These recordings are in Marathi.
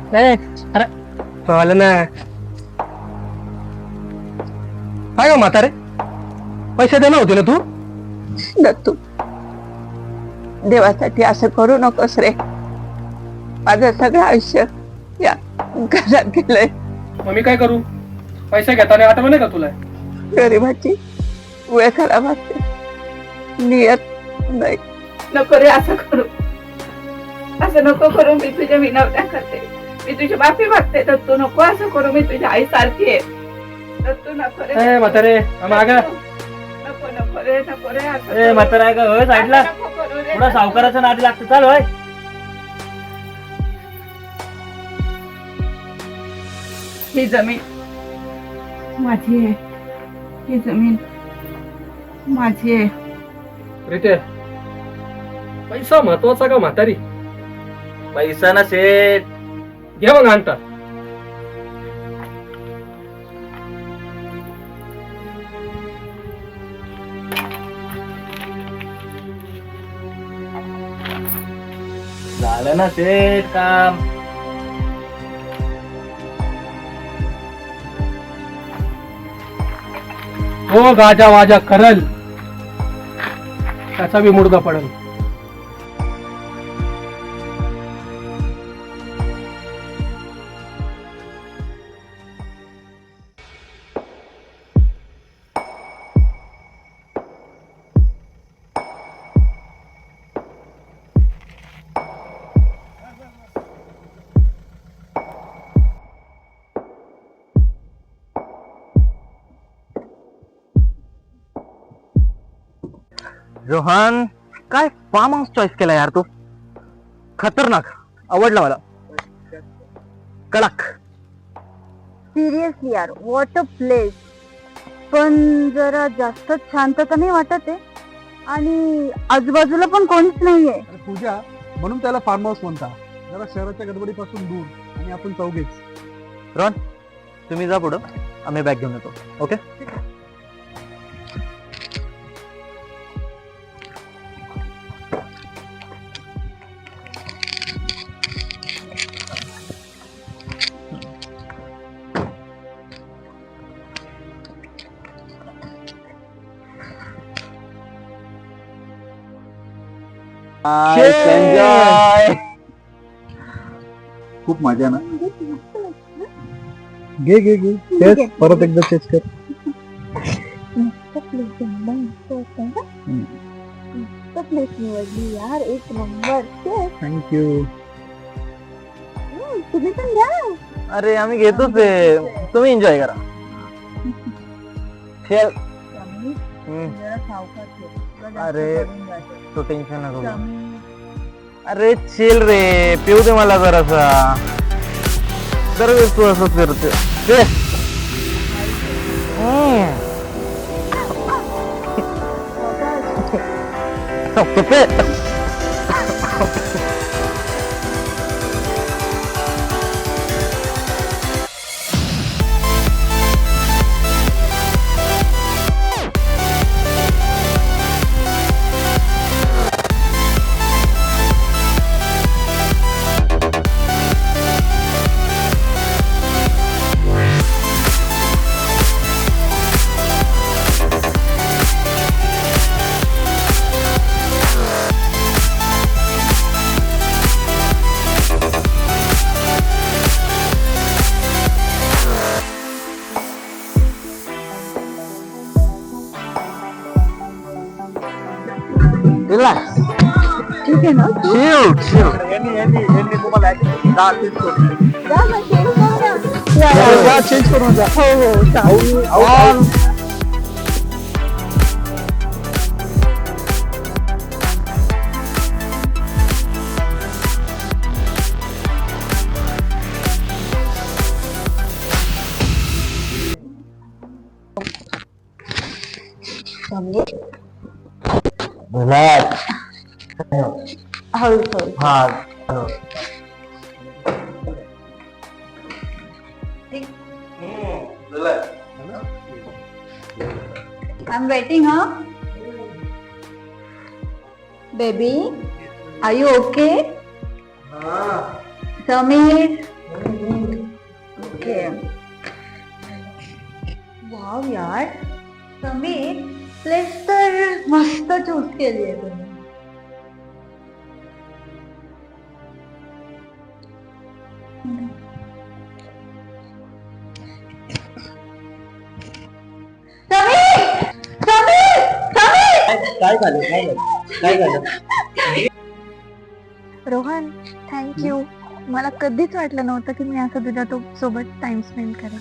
अरे कळलं ना. काय ग म्हातारे, पैसे देणार होते ना तू? दत्तू, देवासाठी असं करू नकोस रे. माझं सगळं आयुष्य या घरात गेलंय. मग मी काय करू? पैसे घेताना आठवण नाही का तुला? गरीबाची वेळ खराब असते, नियत नाही. नको रे असं करू, असं नको करू. मी तुझ्या विनवण्या करते, मी तुझी माफी मागते. दत्तू नको असं करू, मी तुझ्या आई सारखी आहे. दत्तू नको रे. म्हातारे माग नको नको रे, नको रे असं ए करू. म्हातारा आहे का होय साईडला? असं नको करू रे. थोडा सावकाराचं नादी लागतं, चाल होय. ही जमीन माझी आहे, ही जमीन माझी आहे. रिते, पैसा महत्वाचा का म्हातारी? पैसा ना सेठ. घे मग आणता. झालं ना सेठ काम. हो गाजा वाजा करल, त्याचा बी मुडदा पडल. रोहन, काय फार्म हाऊस चॉईस केला यार तू. खतरनाक, आवडला मला. कडक. सिरियसली यार, व्हॉट अ प्लेस. पण जरा जास्त शांतता नाही वाटत आहे, आणि आजूबाजूला पण कोणीच नाहीये. पूजा, म्हणून त्याला फार्म हाऊस म्हणता. जरा शहराच्या गडबडीपासून दूर, आणि आपण चौघेच. रोहन, तुम्ही जा पुढं, आम्ही बॅग घेऊन येतो. ओके. खूप मजा ना. घे घे घे, तेच परत एकदा चेस कर. प्लेस निवडली यार, एक नंबर. थँक्यू. तुम्ही पण घ्या. अरे आम्ही घेतोच आहे, तुम्ही एन्जॉय करा. खेळ. अरे तो टेन्शन नको घेऊ. अरे चिल रे, पिऊ दे मला जरासा. दरवेळेस तू असंच करते. ते. पे. रिलॅक्स. ठीक आहे ना. Chill chill. चेंज करून जा. हो हो. रिलॅक्स. हळू हळू. हा. I'm waiting, huh? Baby, are you okay? Samir, okay. Wow यार, समीर प्लेस तर मस्त चूज केली आहे तुम्ही. काय झालं काय झालं? रोहन, थँक्यू. मला कधीच वाटलं नव्हतं की मी असं तुझ्या सोबत टाइम स्पेंड करेन.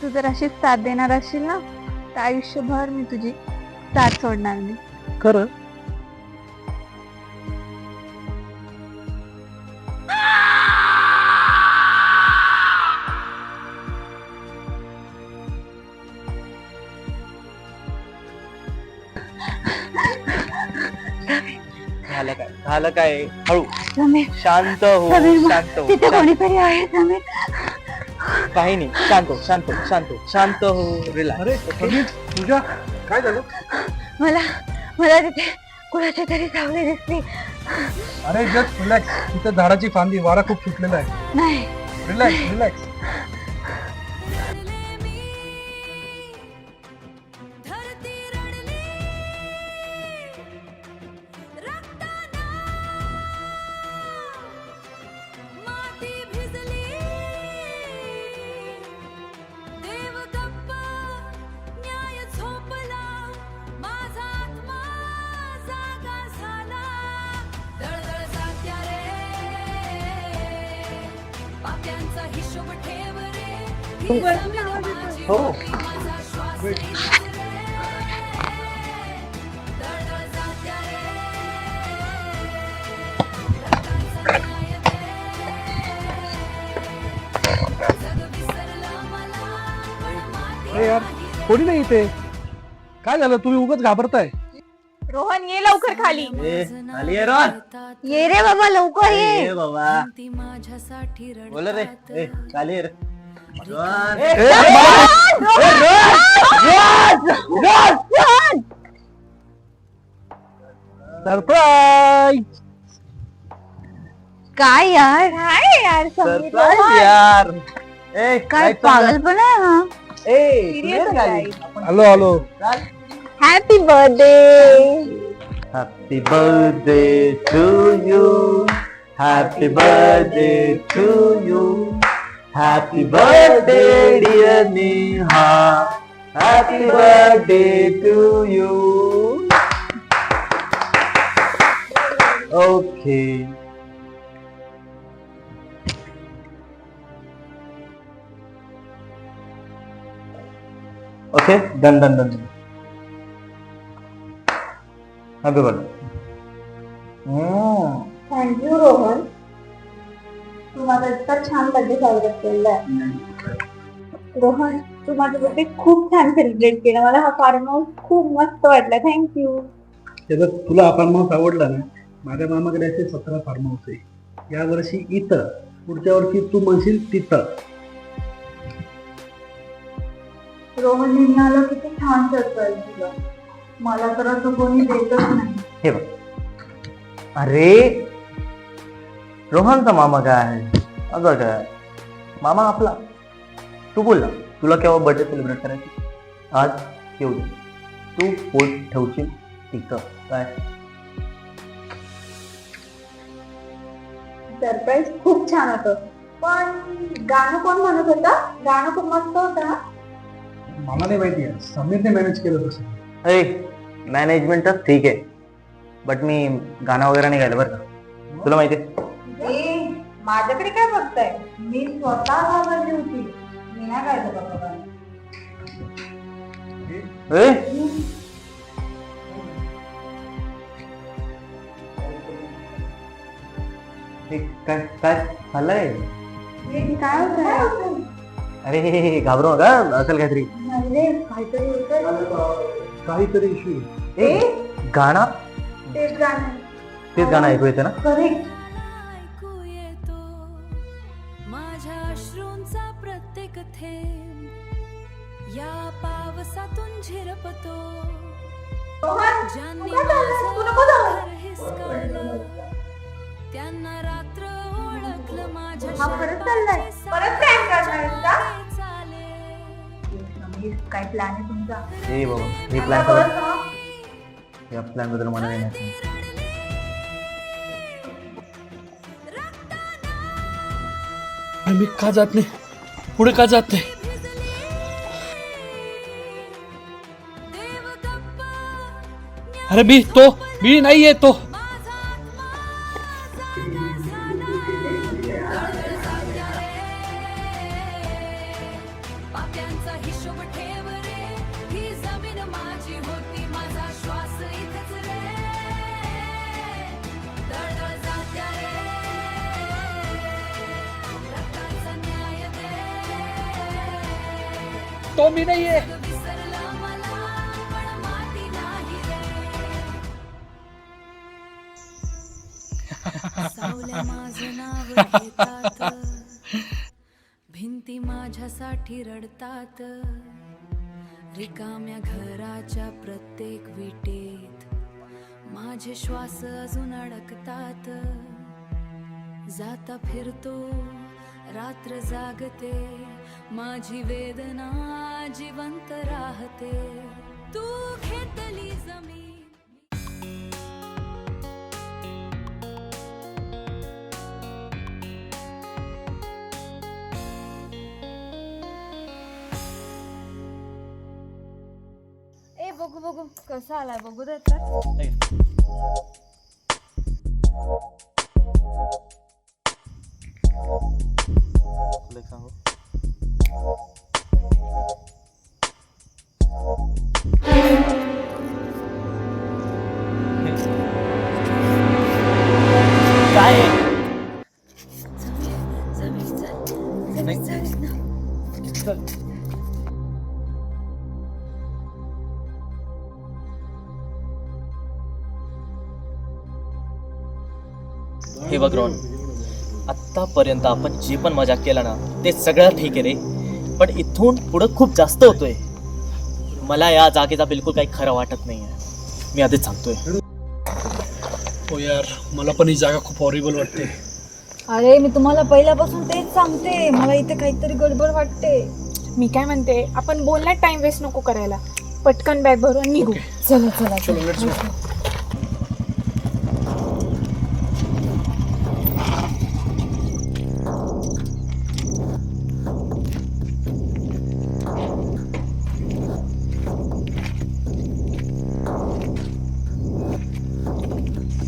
तू जर अशीच साथ देणार असशील ना तर आयुष्यभर मी तुझी साथ सोडणार नाही. खरं झालं काय हळू समीर, शांत हो समीर, शांत हो तिथे कोणीतरी आहे समीर. काही नाही शांत हो रिलॅक्स. अरे समीर, तुझ्या काय झालं? मला मला तिथे कुणाची तरी सावली दिसली. अरे जस्ट रिलॅक्स. तिथे झाडाची फांदी, वारा खूप सुटलेला आहे. नाही, रिलॅक्स रिलॅक्स. हो अरे यार, कोणी नाही इथे. काय झालं? तुम्ही उगाच घाबरताय. रोहन ये लवकर खाली. आली आहे रोहन. ये रे बाबा, लवकर ये. ए बाबा बोल रे. ए खाली ये रे. रोहन. सरप्राईज. काय यार, काय यार समीर, सरप्राईज यार. ए काय पागलपणा आहे हा. आलो आलो. Happy birthday. Happy birthday to you. Happy birthday to you. Happy birthday dear Neha. Happy birthday to you. Okay okay done done done. Happy birthday. Thank you Rohan, तू माझा इतका छान बर्थडे सेलिब्रेट केलाय. रोहन, तू माझा बर्थडे खूप छान सेलिब्रेट केला. मला हा फार्म हाऊस खूप मस्त वाटला. थँक्यू. हे बघ, तुला हा फार्म हाऊस आवडला ना? माझ्या मामाकडे असे 17 फार्म हाऊस आहे. या वर्षी इथं, पुढच्या वर्षी तू म्हणशील तिथं. रोहन निघाला किती छान सरप्राईज दिलं. मला तर असं कोणी देतच नाही. हे बघ, अरे रोहनचा मामा काय आहे? अगं काय मामा आपला. तू बोल ना, तुला केव्हा बर्थडे सेलिब्रेट करायची? आज येऊ दे, तू पोट ठेवशील तिथं. काय सरप्राईज खूप छान होतं, पण गाणं कोण म्हणत होता? गाणं खूप मस्त होतं ना? मला नाही माहिती आहे, समीरने मॅनेज केलं तसं. अरे मॅनेजमेंटच ठीक आहे, बट मी गाणं वगैरे नाही गायलं बरं का, तुला माहिती आहे. माझ्याकडे काय बघताय? मी स्वतः गायली होती, मी नाही गायलं बाबा. काय काय चाललंय? काय होतं? अरे घाबरू नका, असेल काहीतरी. काहीतरी इश्यू. गाणं तेच गाणं, तेच गाणं ऐकू येतं ना? करेक्ट. माझ्या अश्रूंचा प्रत्येक थेंब या पावसातून झिरपतो. ज्यांनी माझं घर हिसकावलं त्यांना रात्र ओळखलं माझ्या हा खरंच चाललाय? परत prank करणार आहेस का? समीर, काय प्लॅन आहे तुमचा? हे बाबा हे आता प्लॅन बस ना. या प्लॅन बद्दल मला नाही माहिती. मी का जात नाही पुढे का जात नाही? अरे मी नाहीये तो. पाप्यांचा हिशोब ठेव रे, ही जमीन माझी होती, माझा श्वास इथेच रे. दळदळ जात्या रे, रक्ताचा न्याय दे. तो मी नाहीये. विसरलं मला पण माती नाही रे. सावल्या माझं नाव घेतात, भिंती माझ्यासाठी रडतात. रिकाम्या घराच्या प्रत्येक विटेत माझे श्वास अजून अडकतात. जाता फिरतो रात्र जागते, माझी वेदना जिवंत राहते. तू घेतली जमीन. ए बघू बघू कसा आलाय बघू देत का? हे बघ रोहन, आत्तापर्यंत आपण जे पण मजाक केला ना ते सगळं ठीक आहे रे, पण इथून पुढं खूप जास्त होतोय. मला या जागेचा बिलकुल काही खरं वाटत नाही आहे, मी आधीच सांगतोय. हो यार, मला पण ही जागा खूप हॉरिबल वाटते. अरे मी तुम्हाला पहिल्यापासून तेच सांगते, मला इथे काहीतरी गडबड वाटते. मी काय म्हणते, आपण बोलण्यात टाइम वेस्ट नको करायला, पटकन बॅग भरून निघू. चला चला चलो लेट्स गो.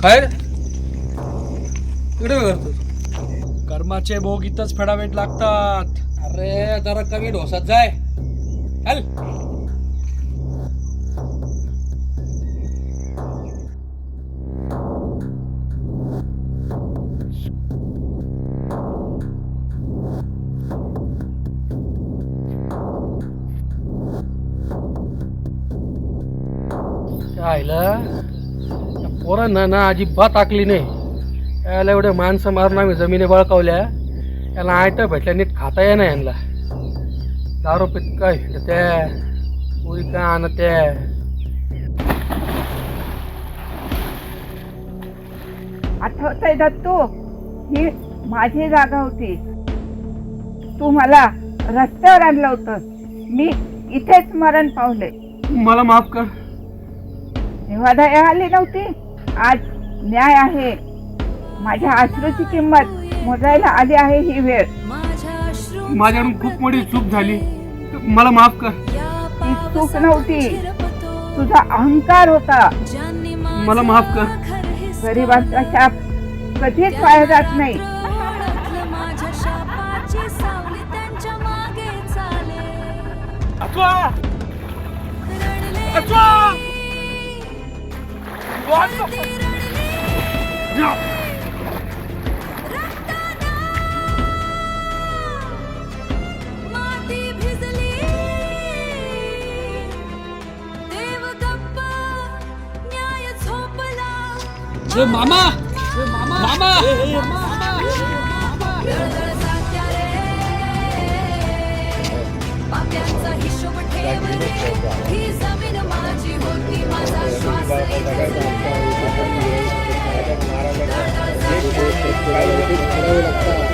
काय रे? इकडे काय करतो? कर्माचे भोग इथंच फेडावेत लागतात. अरे जरा कमी ढोसात जाय. चल. आईला त्या पोरांना ना अजिबात आकली नाही. याला एवढे माणसं मारून आम्ही जमिनी बळकावल्या, याला आयतं भेटल्या नीट खाता येईना यांना. दारू पित काय त्या पुरी काय आणत्या. आठवतंय दत्तू, ही माझी जागा होती. तू मला रस्त्यावर आणलं होतं, मी इथेच मरण पावले. मला माफ कर. तेव्हा दया आली नव्हती, आज न्याय आहे. माझ्या अश्रूची किंमत मोजायला आली आहे ही वेळ. माझ्याकडून खूप मोठी चूक झाली, मला माफ कर. ती चूक नव्हती, तुझा अहंकार होता. मला माफ कर. गरिबांचा शाप कधीच वाया जात नाही. मामा मामा पाप्यांचा हिशोब ठेव रे, ही जमीन माझी होती, माझा श्वास इथेच रे. दळदळ जात्या रे, सगळं विसरलं.